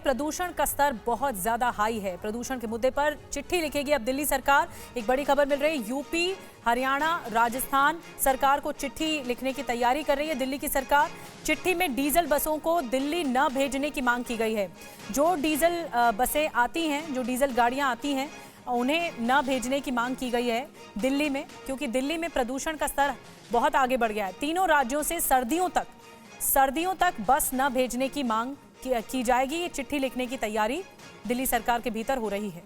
प्रदूषण का स्तर बहुत ज्यादा हाई है। प्रदूषण के मुद्दे पर चिट्ठी लिखेगी अब दिल्ली सरकार। एक बड़ी खबर मिल रही है, यूपी, हरियाणा, राजस्थान सरकार को चिट्ठी लिखने की तैयारी कर रही है दिल्ली की सरकार। चिट्ठी में डीजल बसों को दिल्ली न भेजने की मांग की गई है। जो डीजल बसें आती हैं, जो डीजल गाड़ियां आती हैं, उन्हें न भेजने की मांग की गई है दिल्ली में, क्योंकि दिल्ली में प्रदूषण का स्तर बहुत आगे बढ़ गया है। तीनों राज्यों से सर्दियों तक बस न भेजने की मांग की जाएगी। ये चिट्ठी लिखने की तैयारी दिल्ली सरकार के भीतर हो रही है।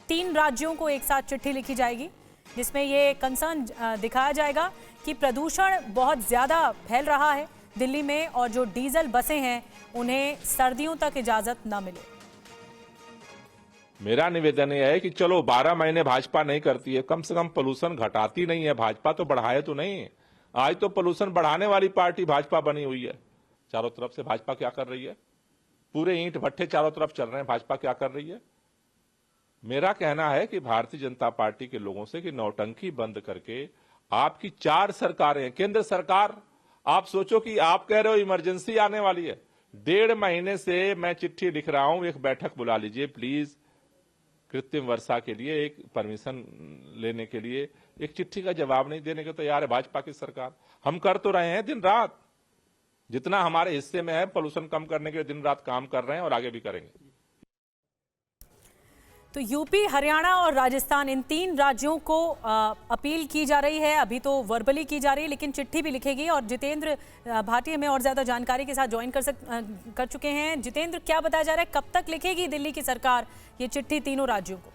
3 राज्यों को एक साथ चिट्ठी लिखी जाएगी, जिसमें ये कंसर्न दिखाया जाएगा कि प्रदूषण बहुत ज्यादा फैल रहा है दिल्ली में, और जो डीजल बसें हैं उन्हें सर्दियों तक इजाजत न मिले। मेरा निवेदन यह है कि चलो 12 महीने भाजपा नहीं करती है, कम से कम पोल्यूशन घटाती नहीं है भाजपा, तो बढ़ाए तो नहीं। आज तो पोल्यूशन बढ़ाने वाली पार्टी भाजपा बनी हुई है। चारों तरफ से भाजपा क्या कर रही है? पूरे ईंट भट्ठे चारों तरफ चल रहे हैं, भाजपा क्या कर रही है? मेरा कहना है कि भारतीय जनता पार्टी के लोगों से कि नौटंकी बंद करके, आपकी 4 सरकारें, केंद्र सरकार, आप सोचो कि आप कह रहे हो इमरजेंसी आने वाली है। 1.5 महीने से मैं चिट्ठी लिख रहा हूं, एक बैठक बुला लीजिए प्लीज। कृत्रिम वर्षा के लिए एक परमिशन लेने के लिए एक चिट्ठी का जवाब नहीं देने को तैयार है भाजपा की सरकार। हम कर तो रहे हैं दिन रात, जितना हमारे हिस्से में है पोल्यूशन कम करने के लिए दिन रात काम कर रहे हैं और आगे भी करेंगे। तो यूपी, हरियाणा और राजस्थान, इन 3 राज्यों को अपील की जा रही है। अभी तो वर्बली की जा रही है, लेकिन चिट्ठी भी लिखेगी। और जितेंद्र भाटी हमें और ज्यादा जानकारी के साथ ज्वाइन कर चुके हैं। जितेंद्र, क्या बताया जा रहा है, कब तक लिखेगी दिल्ली की सरकार ये चिट्ठी तीनों राज्यों को?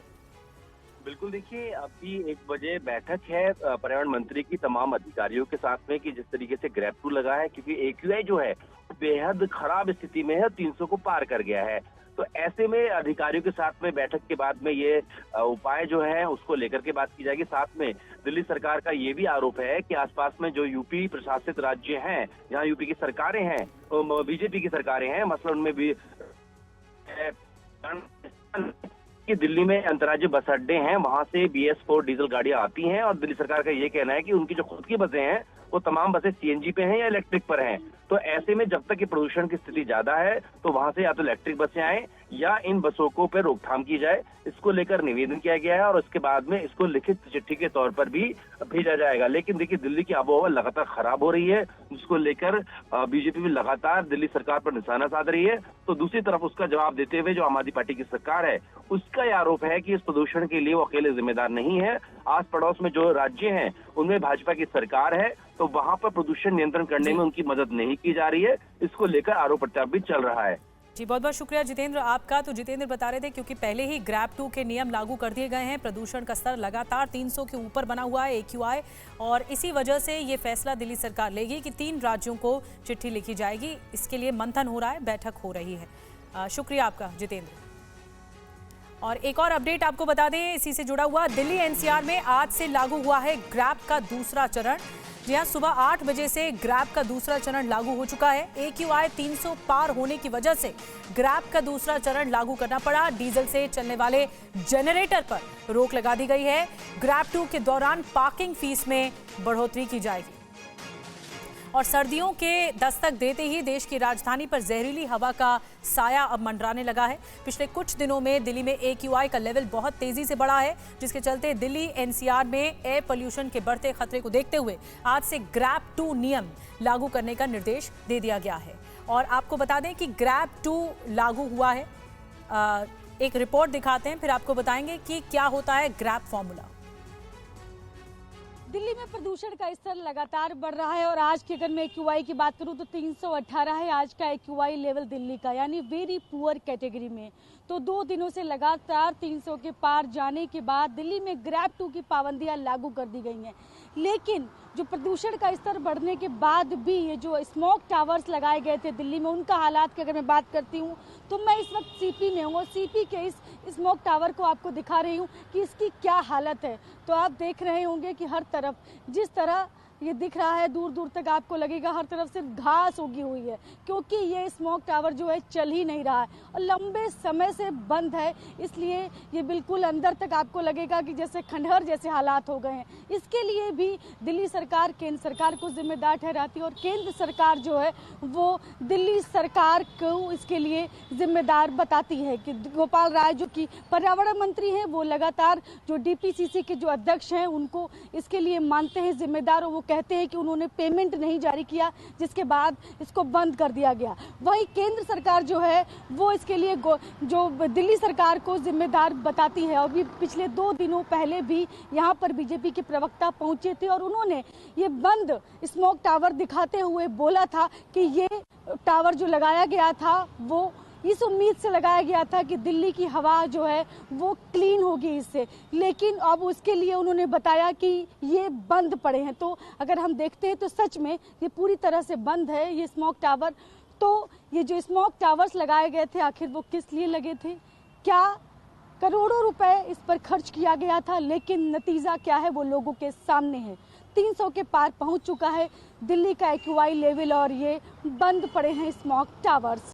बिल्कुल, देखिए अभी 1 बजे बैठक है पर्यावरण मंत्री की तमाम अधिकारियों के साथ में कि जिस तरीके से ग्रैब 2 लगा है, क्योंकि AQI जो है बेहद खराब स्थिति में है, 300 को पार कर गया है। तो ऐसे में अधिकारियों के साथ में बैठक के बाद में ये उपाय जो है उसको लेकर के बात की जाएगी। साथ में दिल्ली सरकार का ये भी आरोप है कि आसपास में जो यूपी प्रशासित राज्य हैं, जहाँ यूपी की सरकारें हैं, बीजेपी की सरकारें हैं, मसलन उनमें भी कि दिल्ली में अंतर्राज्यीय बस अड्डे हैं, वहां से BS4 डीजल गाड़ियां आती हैं, और दिल्ली सरकार का ये कहना है कि उनकी जो खुद की बसें हैं वो तमाम बसें CNG पे हैं या इलेक्ट्रिक पर हैं। तो ऐसे में जब तक कि प्रदूषण की स्थिति ज्यादा है तो वहां से या तो इलेक्ट्रिक बसें आए या इन बसों को पे रोकथाम की जाए, इसको लेकर निवेदन किया गया है और उसके बाद में इसको लिखित चिट्ठी के तौर पर भी भेजा जाएगा। लेकिन देखिए, दिल्ली की आबोहवा लगातार खराब हो रही है, जिसको लेकर बीजेपी भी लगातार दिल्ली सरकार पर निशाना साध रही है। तो दूसरी तरफ उसका जवाब देते हुए जो आम आदमी पार्टी की सरकार है, उसका यह आरोप है कि इस प्रदूषण के लिए वो अकेले जिम्मेदार नहीं है। आस पड़ोस में जो राज्य हैं उनमें भाजपा की सरकार है, तो वहां पर प्रदूषण नियंत्रण करने में उनकी मदद नहीं की जा रही है। इसको लेकर आरोप प्रत्यारोप भी चल रहा है। जी, बहुत बहुत शुक्रिया जितेंद्र आपका। तो जितेंद्र बता रहे थे क्योंकि पहले ही ग्रैब 2 के नियम लागू कर दिए गए हैं, प्रदूषण का स्तर लगातार 300 के ऊपर बना हुआ है AQI, और इसी वजह से ये फैसला दिल्ली सरकार लेगी कि 3 राज्यों को चिट्ठी लिखी जाएगी। इसके लिए मंथन हो रहा है, बैठक हो रही है। शुक्रिया आपका जितेंद्र। और एक और अपडेट आपको बता दें इसी से जुड़ा हुआ, दिल्ली NCR में आज से लागू हुआ है ग्रैब का दूसरा चरण। जी हाँ, सुबह 8 बजे से ग्रैब का दूसरा चरण लागू हो चुका है। AQI 300 पार होने की वजह से ग्रैब का दूसरा चरण लागू करना पड़ा। डीजल से चलने वाले जनरेटर पर रोक लगा दी गई है। ग्रैब 2 के दौरान पार्किंग फीस में बढ़ोतरी की जाएगी। और सर्दियों के दस्तक देते ही देश की राजधानी पर जहरीली हवा का साया अब मंडराने लगा है। पिछले कुछ दिनों में दिल्ली में AQI का लेवल बहुत तेजी से बढ़ा है, जिसके चलते दिल्ली NCR में एयर पोल्यूशन के बढ़ते खतरे को देखते हुए आज से ग्रैब 2 नियम लागू करने का निर्देश दे दिया गया है। और आपको बता दें कि ग्रैब 2 लागू हुआ है। एक रिपोर्ट दिखाते हैं, फिर आपको बताएंगे कि क्या होता है ग्रैब फॉर्मूला। दिल्ली में प्रदूषण का स्तर लगातार बढ़ रहा है और आज की अगर मैं AQI की बात करूं तो 318 है आज का AQI लेवल दिल्ली का, यानी वेरी पुअर कैटेगरी में। तो 2 दिनों से लगातार 300 के पार जाने के बाद दिल्ली में ग्रैब 2 की पाबंदियां लागू कर दी गई हैं। लेकिन जो प्रदूषण का स्तर बढ़ने के बाद भी ये जो स्मोक टावर्स लगाए गए थे दिल्ली में, उनका हालात की अगर मैं बात करती हूँ तो मैं इस वक्त CP में हूँ और CP के इस स्मोक टावर को आपको दिखा रही हूँ कि इसकी क्या हालत है। तो आप देख रहे होंगे कि हर तरफ जिस तरह ये दिख रहा है, दूर दूर तक आपको लगेगा हर तरफ से घास उगी हुई है, क्योंकि ये स्मोक टावर जो है चल ही नहीं रहा है और लंबे समय से बंद है। इसलिए ये बिल्कुल अंदर तक आपको लगेगा कि जैसे खंडहर जैसे हालात हो गए हैं। इसके लिए भी दिल्ली सरकार केंद्र सरकार को जिम्मेदार ठहराती है और केंद्र सरकार जो है वो दिल्ली सरकार को इसके लिए जिम्मेदार बताती है कि गोपाल राय जो कि पर्यावरण मंत्री हैं वो लगातार जो डीपीसीसी के जो अध्यक्ष हैं उनको इसके लिए मानते हैं जिम्मेदार और वो कहते हैं कि उन्होंने पेमेंट नहीं जारी किया, जिसके बाद इसको बंद कर दिया गया। वही केंद्र सरकार जो है वो इसके लिए जो दिल्ली सरकार को जिम्मेदार बताती है। अभी पिछले 2 दिनों पहले भी यहाँ पर बीजेपी के प्रवक्ता पहुंचे थे और उन्होंने ये बंद स्मोक टावर दिखाते हुए बोला था कि ये टावर जो लगाया गया था वो इस उम्मीद से लगाया गया था कि दिल्ली की हवा जो है वो क्लीन होगी इससे, लेकिन अब उसके लिए उन्होंने बताया कि ये बंद पड़े हैं। तो अगर हम देखते हैं तो सच में ये पूरी तरह से बंद है ये स्मोक टावर। तो ये जो स्मोक टावर्स लगाए गए थे आखिर वो किस लिए लगे थे, क्या करोड़ों रुपए इस पर खर्च किया गया था, लेकिन नतीजा क्या है वो लोगों के सामने है। 300 के पार पहुंच चुका है दिल्ली का AQI लेवल और ये बंद पड़े हैं स्मोक टावर्स।